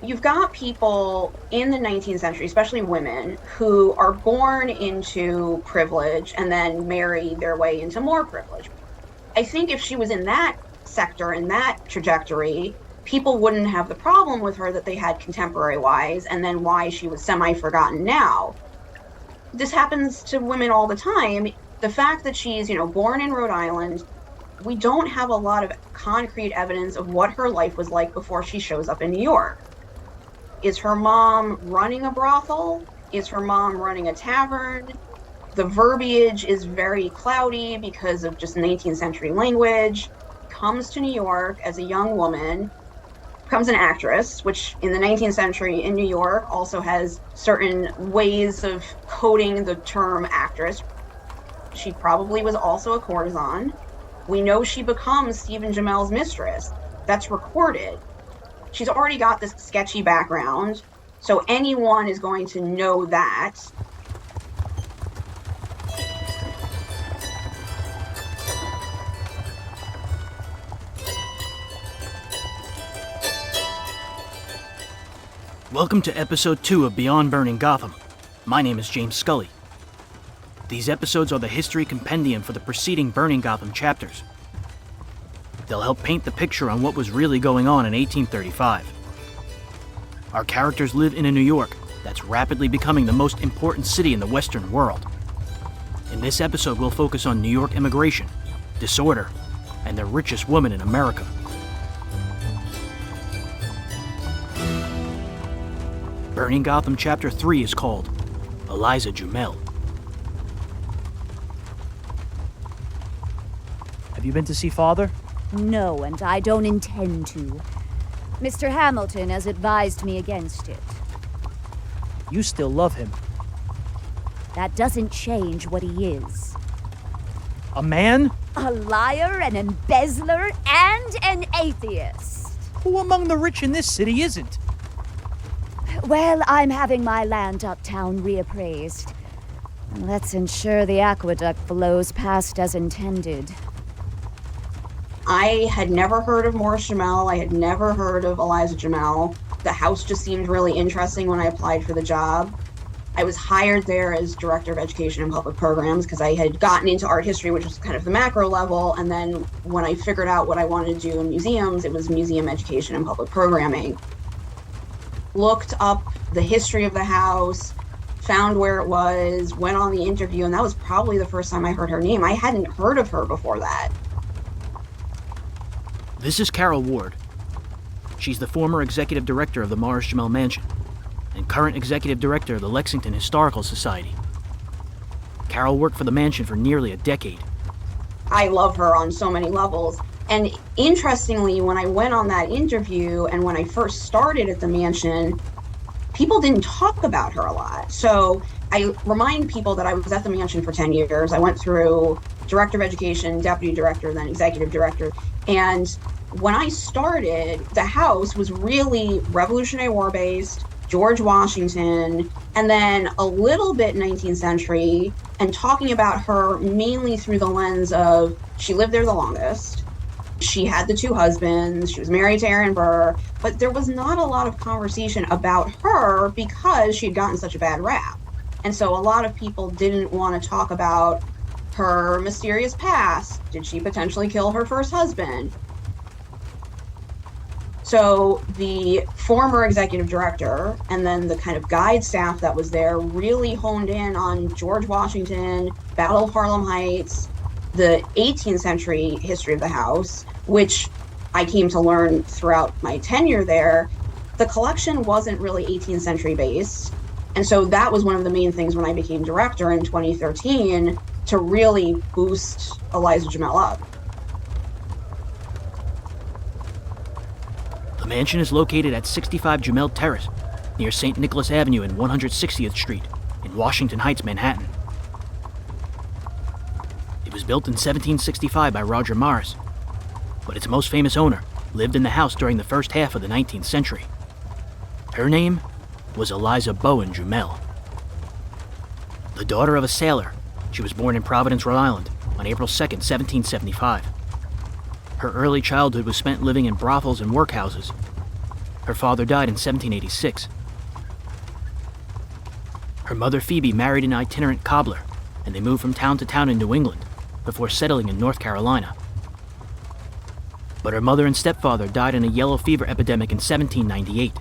You've got people in the 19th century, especially women, who are born into privilege and then marry their way into more privilege. I think if she was in that sector, in that trajectory, people wouldn't have the problem with her that they had contemporary wise, and then why she was semi-forgotten now. This happens to women all the time. The fact that she's, born in Rhode Island, we don't have a lot of concrete evidence of what her life was like before she shows up in New York. Is her mom running a brothel? Is her mom running a tavern? The verbiage is very cloudy because of just 19th century language. Comes to New York as a young woman, becomes an actress, which in the 19th century in New York also has certain ways of coding the term actress. She probably was also a courtesan. We know she becomes Stephen Jumel's mistress. That's recorded. She's already got this sketchy background, so anyone is going to know that. Welcome to episode 2 of Beyond Burning Gotham. My name is James Scully. These episodes are the history compendium for the preceding Burning Gotham chapters. They'll help paint the picture on what was really going on in 1835. Our characters live in a New York that's rapidly becoming the most important city in the Western world. In this episode, we'll focus on New York immigration, disorder, and the richest woman in America. Burning Gotham Chapter 3 is called Eliza Jumel. Have you been to see Father? No, and I don't intend to. Mr. Hamilton has advised me against it. You still love him. That doesn't change what he is. A man? A liar, an embezzler, and an atheist. Who among the rich in this city isn't? Well, I'm having my land uptown reappraised. Let's ensure the aqueduct flows past as intended. I had never heard of Morris-Jumel. I had never heard of Eliza Jumel. The house just seemed really interesting when I applied for the job. I was hired there as Director of Education and Public Programs because I had gotten into art history, which was kind of the macro level. And then when I figured out what I wanted to do in museums, it was museum education and public programming. Looked up the history of the house, found where it was, went on the interview, and that was probably the first time I heard her name. I hadn't heard of her before that. This is Carol Ward. She's the former executive director of the Morris-Jumel Mansion and current executive director of the Lexington Historical Society. Carol worked for the mansion for nearly a decade. I love her on so many levels. And interestingly, when I went on that interview and when I first started at the mansion, people didn't talk about her a lot. So I remind people that I was at the mansion for 10 years. I went through director of education, deputy director, then executive director. And when I started, the house was really Revolutionary War based, George Washington, and then a little bit 19th century, and talking about her mainly through the lens of she lived there the longest. She had the 2 husbands, she was married to Aaron Burr, but there was not a lot of conversation about her because she had gotten such a bad rap. And so a lot of people didn't want to talk about her mysterious past. Did she potentially kill her first husband? So the former executive director and then the kind of guide staff that was there really honed in on George Washington, Battle of Harlem Heights, the 18th century history of the house, which I came to learn throughout my tenure there. The collection wasn't really 18th century based. And so that was one of the main things when I became director in 2013 to really boost Eliza Jumel up. The mansion is located at 65 Jumel Terrace, near St. Nicholas Avenue and 160th Street, in Washington Heights, Manhattan. It was built in 1765 by Roger Morris, but its most famous owner lived in the house during the first half of the 19th century. Her name was Eliza Bowen Jumel. The daughter of a sailor, she was born in Providence, Rhode Island, on April 2nd, 1775. Her early childhood was spent living in brothels and workhouses. Her father died in 1786. Her mother Phoebe married an itinerant cobbler, and they moved from town to town in New England before settling in North Carolina. But her mother and stepfather died in a yellow fever epidemic in 1798.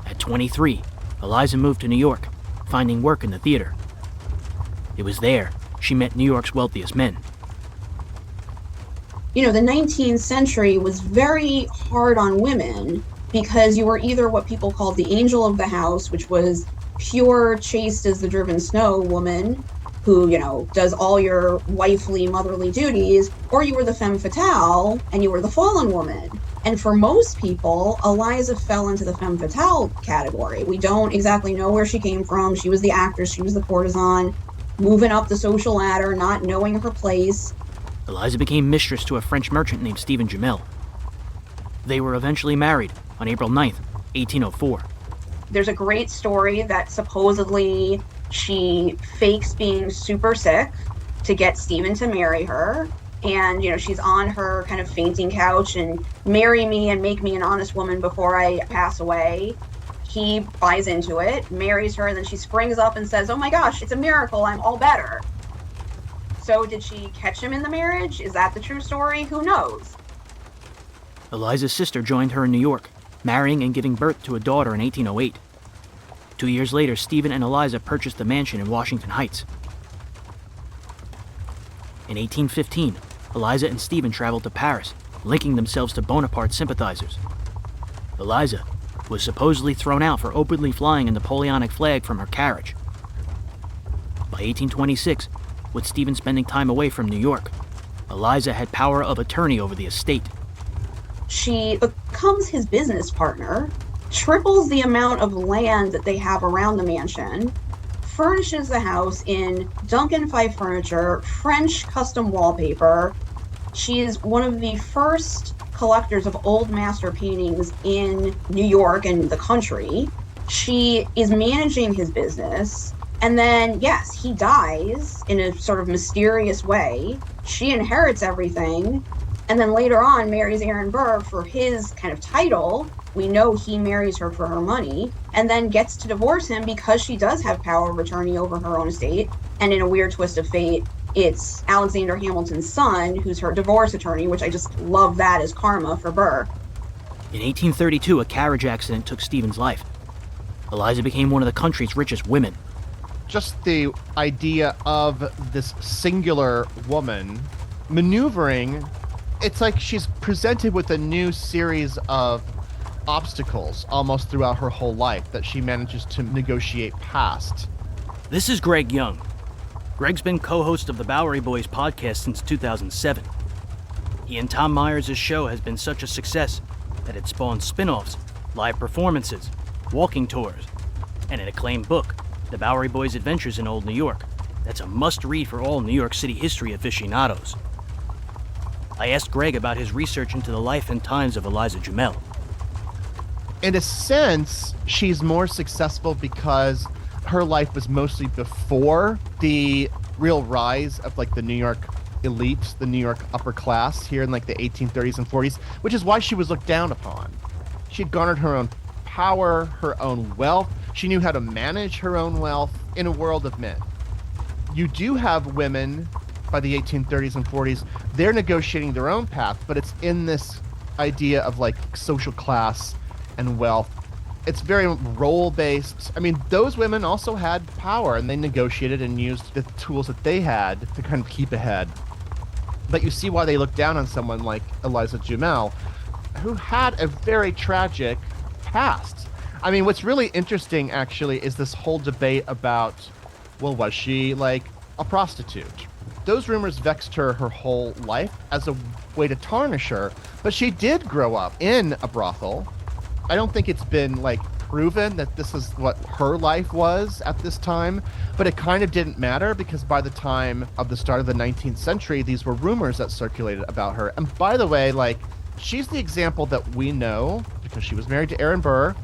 At 23, Eliza moved to New York, finding work in the theater. It was there she met New York's wealthiest men. The 19th century was very hard on women because you were either what people called the angel of the house, which was pure, chaste as the driven snow woman who, does all your wifely, motherly duties, or you were the femme fatale and you were the fallen woman. And for most people, Eliza fell into the femme fatale category. We don't exactly know where she came from. She was the actress, she was the courtesan, moving up the social ladder, not knowing her place. Eliza became mistress to a French merchant named Stephen Jumel. They were eventually married on April 9th, 1804. There's a great story that supposedly she fakes being super sick to get Stephen to marry her. And, she's on her kind of fainting couch and marry me and make me an honest woman before I pass away. He buys into it, marries her, and then she springs up and says, "Oh my gosh, it's a miracle, I'm all better." So did she catch him in the marriage? Is that the true story? Who knows? Eliza's sister joined her in New York, marrying and giving birth to a daughter in 1808. 2 years later, Stephen and Eliza purchased a mansion in Washington Heights. In 1815, Eliza and Stephen traveled to Paris, linking themselves to Bonaparte sympathizers. Eliza was supposedly thrown out for openly flying a Napoleonic flag from her carriage. By 1826, with Stephen spending time away from New York, Eliza had power of attorney over the estate. She becomes his business partner, triples the amount of land that they have around the mansion, furnishes the house in Duncan Fife furniture, French custom wallpaper. She is one of the first collectors of old master paintings in New York and the country. She is managing his business. And then, yes, he dies in a sort of mysterious way. She inherits everything. And then later on marries Aaron Burr for his kind of title. We know he marries her for her money and then gets to divorce him because she does have power of attorney over her own estate. And in a weird twist of fate, it's Alexander Hamilton's son who's her divorce attorney, which I just love that as karma for Burr. In 1832, a carriage accident took Stephen's life. Eliza became one of the country's richest women. Just the idea of this singular woman maneuvering, it's like she's presented with a new series of obstacles almost throughout her whole life that she manages to negotiate past. This is Greg Young. Greg's been co-host of the Bowery Boys podcast since 2007. He and Tom Myers' show has been such a success that it spawned spin-offs, live performances, walking tours, and an acclaimed book, The Bowery Boys' Adventures in Old New York. That's a must-read for all New York City history aficionados. I asked Greg about his research into the life and times of Eliza Jumel. In a sense, she's more successful because her life was mostly before the real rise of like the New York elite, the New York upper class here in like the 1830s and 40s, which is why she was looked down upon. She had garnered her own power, her own wealth. She knew how to manage her own wealth in a world of men. You do have women by the 1830s and 40s, they're negotiating their own path, but it's in this idea of like social class and wealth. It's very role-based. I mean, those women also had power, and they negotiated and used the tools that they had to kind of keep ahead. But you see why they look down on someone like Eliza Jumel, who had a very tragic past. I mean, what's really interesting, actually, is this whole debate about, well, was she, like, a prostitute? Those rumors vexed her whole life as a way to tarnish her, but she did grow up in a brothel. I don't think it's been, like, proven that this is what her life was at this time, but it kind of didn't matter because by the time of the start of the 19th century, these were rumors that circulated about her. And by the way, like, she's the example that we know because she was married to Aaron Burr,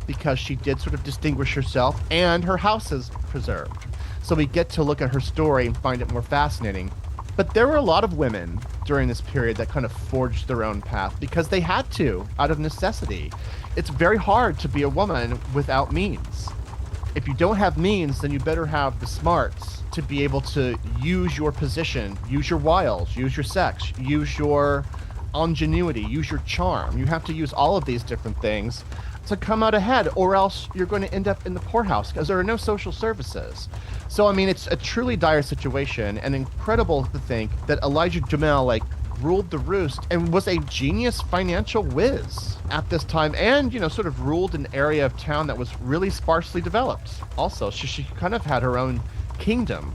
because she did sort of distinguish herself, and her house is preserved. So we get to look at her story and find it more fascinating. But there were a lot of women during this period that kind of forged their own path because they had to, out of necessity. It's very hard to be a woman without means. If you don't have means, then you better have the smarts to be able to use your position, use your wiles, use your sex, use your ingenuity, use your charm. You have to use all of these different things to come out ahead, or else you're going to end up in the poorhouse because there are no social services. So, I mean, it's a truly dire situation, and incredible to think that Eliza Jumel, ruled the roost and was a genius financial whiz at this time, and, sort of ruled an area of town that was really sparsely developed. Also, she kind of had her own kingdom.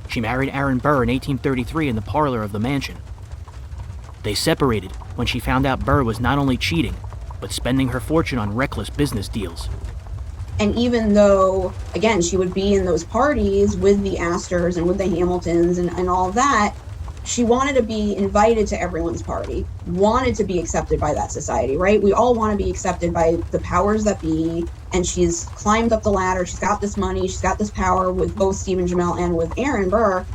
She married Aaron Burr in 1833 in the parlor of the mansion. They separated when she found out Burr was not only cheating, but spending her fortune on reckless business deals. And even though, again, she would be in those parties with the Astors and with the Hamiltons and all that, she wanted to be invited to everyone's party, wanted to be accepted by that society, right? We all want to be accepted by the powers that be, and she's climbed up the ladder, she's got this money, she's got this power with both Stephen Jumel and with Aaron Burr,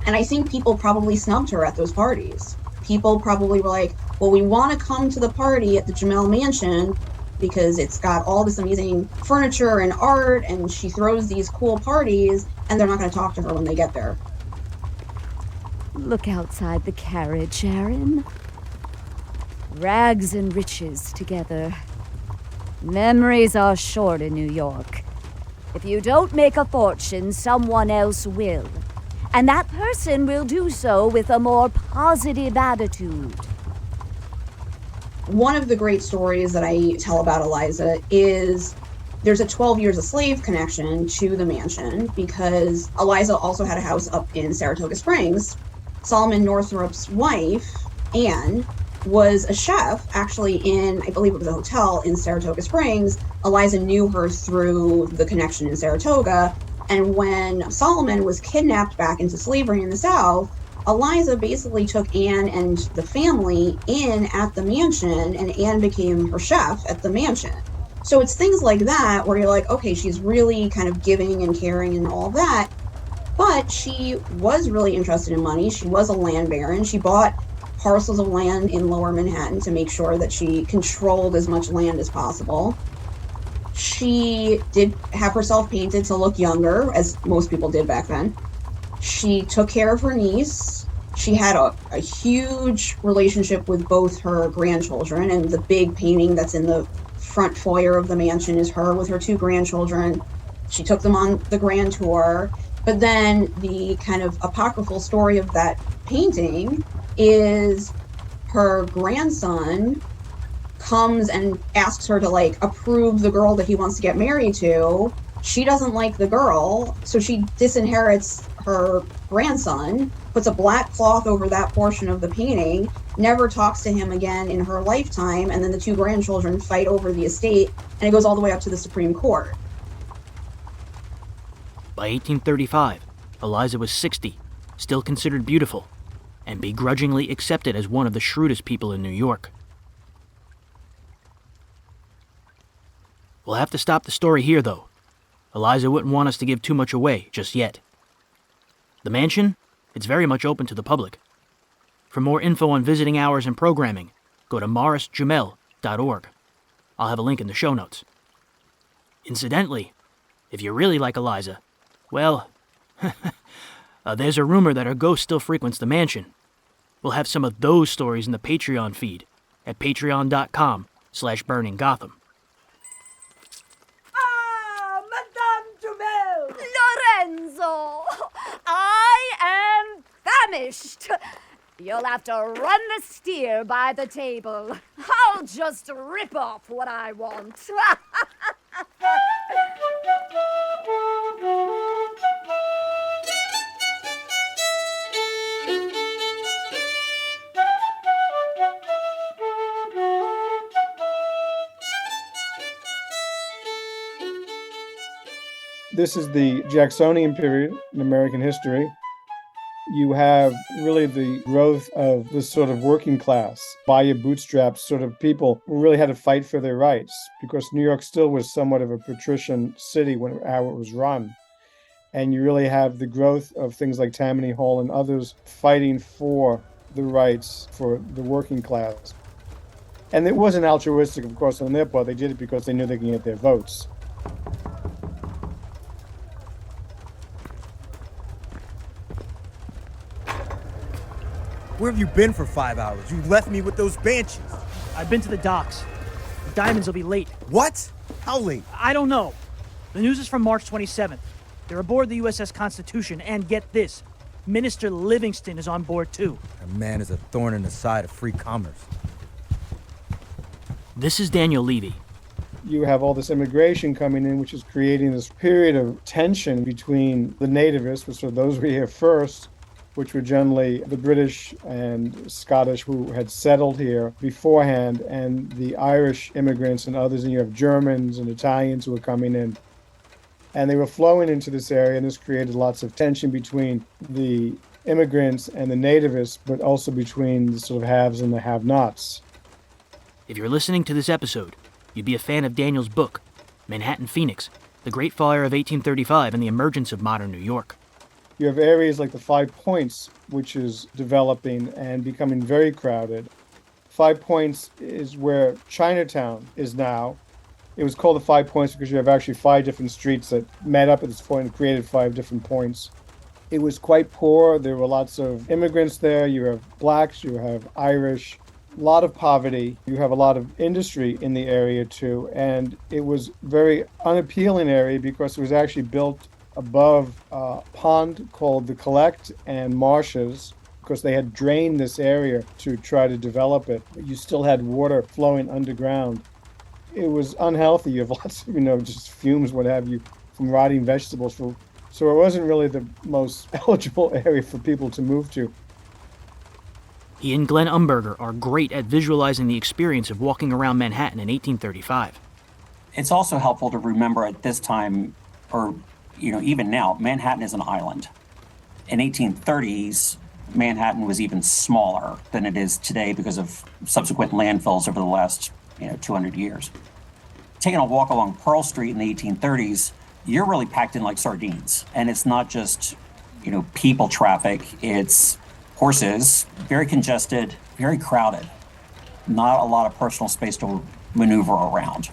and I think people probably snubbed her at those parties. People probably were like, well, we want to come to the party at the Jumel Mansion because it's got all this amazing furniture and art, and she throws these cool parties, and they're not going to talk to her when they get there. Look outside the carriage, Aaron. Rags and riches together. Memories are short in New York. If you don't make a fortune, someone else will. And that person will do so with a more positive attitude. One of the great stories that I tell about Eliza is there's a 12 years a slave connection to the mansion because Eliza also had a house up in Saratoga Springs. Solomon Northrup's wife, Anne, was a chef actually in, I believe it was a hotel in Saratoga Springs. Eliza knew her through the connection in Saratoga. And when Solomon was kidnapped back into slavery in the South, Eliza basically took Anne and the family in at the mansion, and Anne became her chef at the mansion. So it's things like that where you're like, okay, she's really kind of giving and caring and all that. But she was really interested in money. She was a land baron. She bought parcels of land in Lower Manhattan to make sure that she controlled as much land as possible. She did have herself painted to look younger, as most people did back then. She took care of her niece. She had a huge relationship with both her grandchildren, and the big painting that's in the front foyer of the mansion is her with her two grandchildren. She took them on the grand tour. But then the kind of apocryphal story of that painting is her grandson comes and asks her to approve the girl that he wants to get married to. She doesn't like the girl, so she disinherits her grandson, puts a black cloth over that portion of the painting, never talks to him again in her lifetime, and then the two grandchildren fight over the estate, and it goes all the way up to the Supreme Court. By 1835, Eliza was 60, still considered beautiful, and begrudgingly accepted as one of the shrewdest people in New York. We'll have to stop the story here, though. Eliza wouldn't want us to give too much away just yet. The mansion? It's very much open to the public. For more info on visiting hours and programming, go to Morris-Jumel.org. I'll have a link in the show notes. Incidentally, if you really like Eliza, well, there's a rumor that her ghost still frequents the mansion. We'll have some of those stories in the Patreon feed at patreon.com/Burning Gotham. Ah, Madame Jumel! Lorenzo! I am famished! You'll have to run the steer by the table. I'll just rip off what I want. This is the Jacksonian period in American history. You have really the growth of this sort of working class, by your bootstraps sort of people who really had to fight for their rights because New York still was somewhat of a patrician city how it was run. And you really have the growth of things like Tammany Hall and others fighting for the rights for the working class. And it wasn't altruistic, of course, on their part. They did it because they knew they could get their votes. Where have you been for 5 hours? You left me with those banshees. I've been to the docks. The diamonds will be late. What? How late? I don't know. The news is from March 27th. They're aboard the USS Constitution, and get this, Minister Livingston is on board too. That man is a thorn in the side of free commerce. This is Daniel Levy. You have all this immigration coming in, which is creating this period of tension between the nativists, which are those we here first, which were generally the British and Scottish who had settled here beforehand, and the Irish immigrants and others, and you have Germans and Italians who were coming in. And they were flowing into this area, and this created lots of tension between the immigrants and the nativists, but also between the sort of haves and the have-nots. If you're listening to this episode, you'd be a fan of Daniel's book, Manhattan Phoenix, The Great Fire of 1835 and the Emergence of Modern New York. You have areas like the Five Points, which is developing and becoming very crowded. Five Points is where Chinatown is now. It was called the Five Points because you have actually 5 different streets that met up at this point and created 5 different points. It was quite poor. There were lots of immigrants there. You have blacks, you have Irish, a lot of poverty. You have a lot of industry in the area too. And it was very unappealing area because it was actually built above a pond called the Collect and marshes, because they had drained this area to try to develop it. But you still had water flowing underground. It was unhealthy. You have lots of, just fumes, what have you, from rotting vegetables. So it wasn't really the most eligible area for people to move to. He and Glen Umberger are great at visualizing the experience of walking around Manhattan in 1835. It's also helpful to remember at this time, or even now, Manhattan is an island. In 1830s, Manhattan was even smaller than it is today because of subsequent landfills over the last 200 years. Taking a walk along Pearl Street in the 1830s, you're really packed in like sardines. And it's not just, people traffic, it's horses, very congested, very crowded. Not a lot of personal space to maneuver around.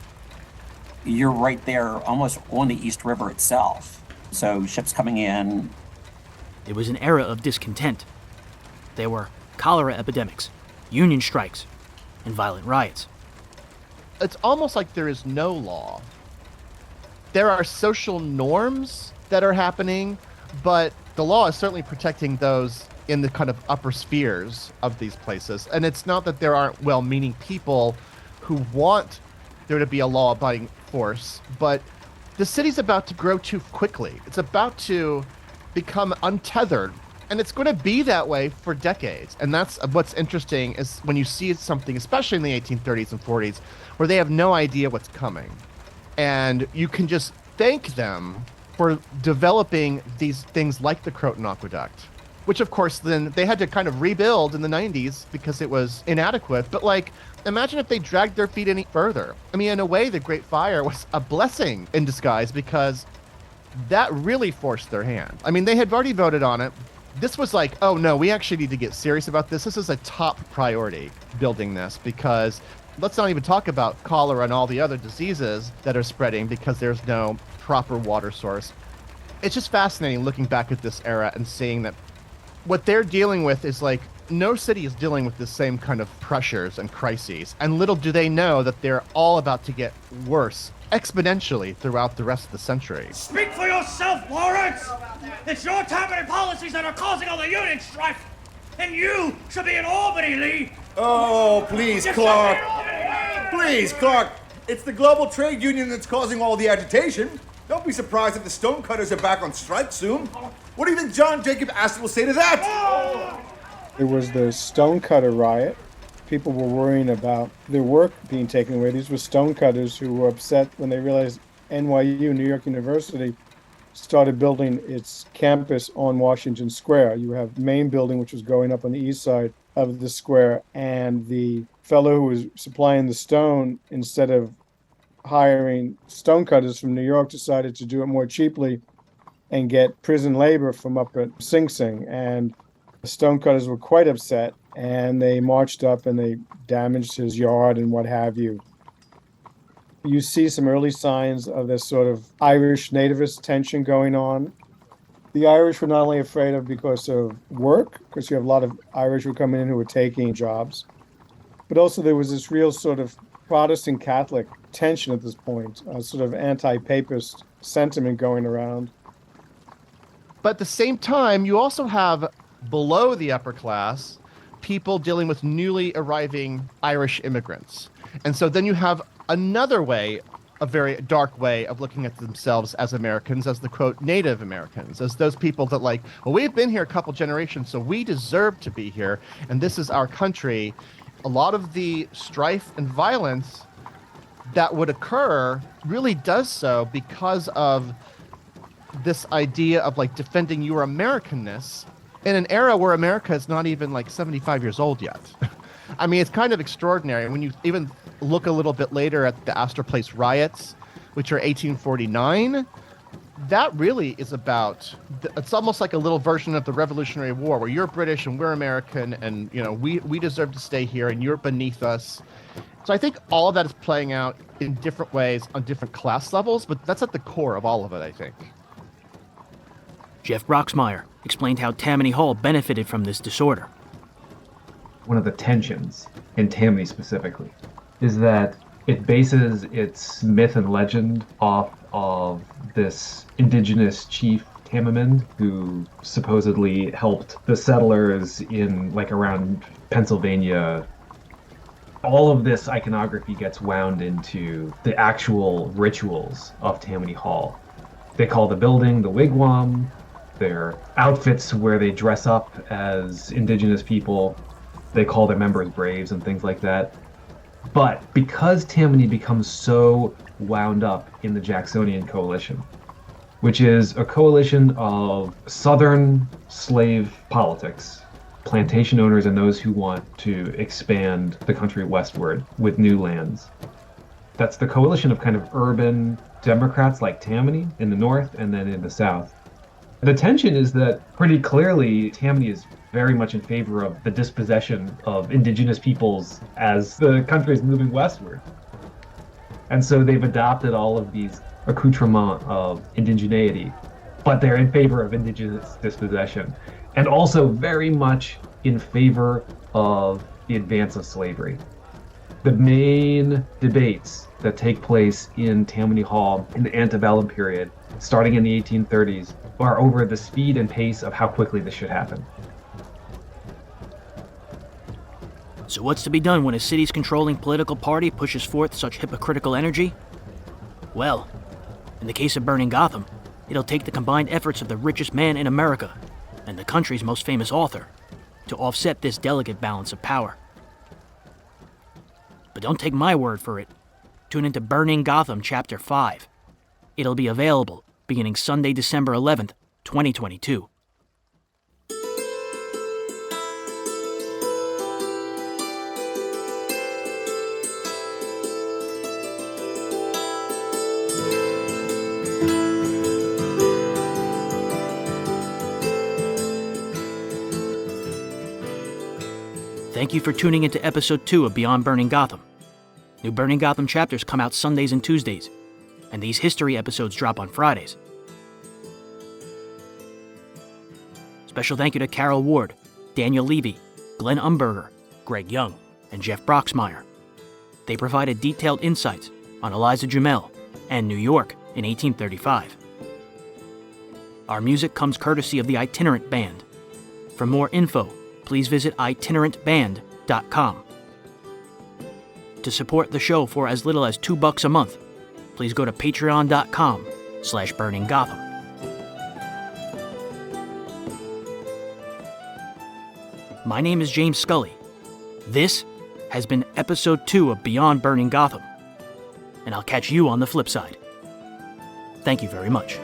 You're right there almost on the East River itself. So ships coming in. It was an era of discontent. There were cholera epidemics, union strikes, and violent riots. It's almost like there is no law. There are social norms that are happening, but the law is certainly protecting those in the kind of upper spheres of these places. And it's not that there aren't well-meaning people who want there to be a law-abiding force, but the city's about to grow too quickly. It's about to become untethered, and it's going to be that way for decades. And that's what's interesting is when you see something, especially in the 1830s and 40s, where they have no idea what's coming. And you can just thank them for developing these things like the Croton Aqueduct, which of course then they had to kind of rebuild in the 90s because it was inadequate. But imagine if they dragged their feet any further. I mean, in a way, the Great Fire was a blessing in disguise because that really forced their hand. I mean, they had already voted on it. This was like, oh no, we actually need to get serious about this. This is a top priority, building this, because let's not even talk about cholera and all the other diseases that are spreading because there's no proper water source. It's just fascinating looking back at this era and seeing that what they're dealing with is no city is dealing with the same kind of pressures and crises. And little do they know that they're all about to get worse exponentially throughout the rest of the century. Speak for yourself, Lawrence! It's your tampering policies that are causing all the union strife! And you should be in Albany, Lee! Oh, please, Clark. Please, Clark. It's the global trade union that's causing all the agitation. Don't be surprised if the stonecutters are back on strike soon. What do you think John Jacob Astor will say to that? It was the stonecutter riot. People were worrying about their work being taken away. These were stonecutters who were upset when they realized NYU, New York University, started building its campus on Washington Square. You have main building, which was going up on the east side of the square, and the fellow who was supplying the stone, instead of hiring stonecutters from New York, decided to do it more cheaply and get prison labor from up at Sing Sing. And the stonecutters were quite upset, and they marched up and they damaged his yard and what have you. You see some early signs of this sort of Irish nativist tension going on. The Irish were not only afraid of because of work, because you have a lot of Irish who were coming in who were taking jobs, but also there was this real sort of Protestant Catholic tension at this point, a sort of anti-papist sentiment going around. But at the same time, you also have below the upper class people dealing with newly arriving Irish immigrants. And so then you have another way, a very dark way of looking at themselves as Americans, as the quote Native Americans, as those people that like, well, we've been here a couple generations, so we deserve to be here, and this is our country. A lot of the strife and violence that would occur really does so because of this idea of like defending your Americanness in an era where America is not even like 75 years old yet. I mean, it's kind of extraordinary. When you even look a little bit later at the Astor Place riots, which are 1849, that really is about, it's almost like a little version of the Revolutionary War, where you're British and we're American, and you know we deserve to stay here and you're beneath us. So I think all of that is playing out in different ways on different class levels, but that's at the core of all of it, I think. Jeff Broxmeyer explained how Tammany Hall benefited from this disorder. One of the tensions in Tammany specifically is that it bases its myth and legend off of this indigenous chief Tamamend who supposedly helped the settlers in like around Pennsylvania. All of this iconography gets wound into the actual rituals of Tammany Hall. They call the building the wigwam. Their outfits where they dress up as indigenous people. They call their members braves and things like that. But because Tammany becomes so wound up in the Jacksonian Coalition, which is a coalition of Southern slave politics, plantation owners and those who want to expand the country westward with new lands. That's the coalition of kind of urban Democrats like Tammany in the north and then in the south. The tension is that pretty clearly Tammany is very much in favor of the dispossession of indigenous peoples as the country is moving westward. And so they've adopted all of these accoutrements of indigeneity, but they're in favor of indigenous dispossession, and also very much in favor of the advance of slavery. The main debates that take place in Tammany Hall in the antebellum period, starting in the 1830s, are over the speed and pace of how quickly this should happen. So what's to be done when a city's controlling political party pushes forth such hypocritical energy? Well, in the case of Burning Gotham, it'll take the combined efforts of the richest man in America and the country's most famous author to offset this delicate balance of power. But don't take my word for it. Tune into Burning Gotham Chapter 5. It'll be available beginning Sunday, December 11th, 2022. Thank you for tuning into Episode 2 of Beyond Burning Gotham. New Burning Gotham chapters come out Sundays and Tuesdays, and these history episodes drop on Fridays. Special thank you to Carol Ward, Daniel Levy, Glen Umberger, Greg Young, and Jeff Broxmeyer. They provided detailed insights on Eliza Jumel and New York in 1835. Our music comes courtesy of the Itinerant Band. For more info, please visit itinerantband.com. To support the show for as little as $2 a month, please go to patreon.com/burninggotham. My name is James Scully. This has been Episode 2 of Beyond Burning Gotham, and I'll catch you on the flip side. Thank you very much.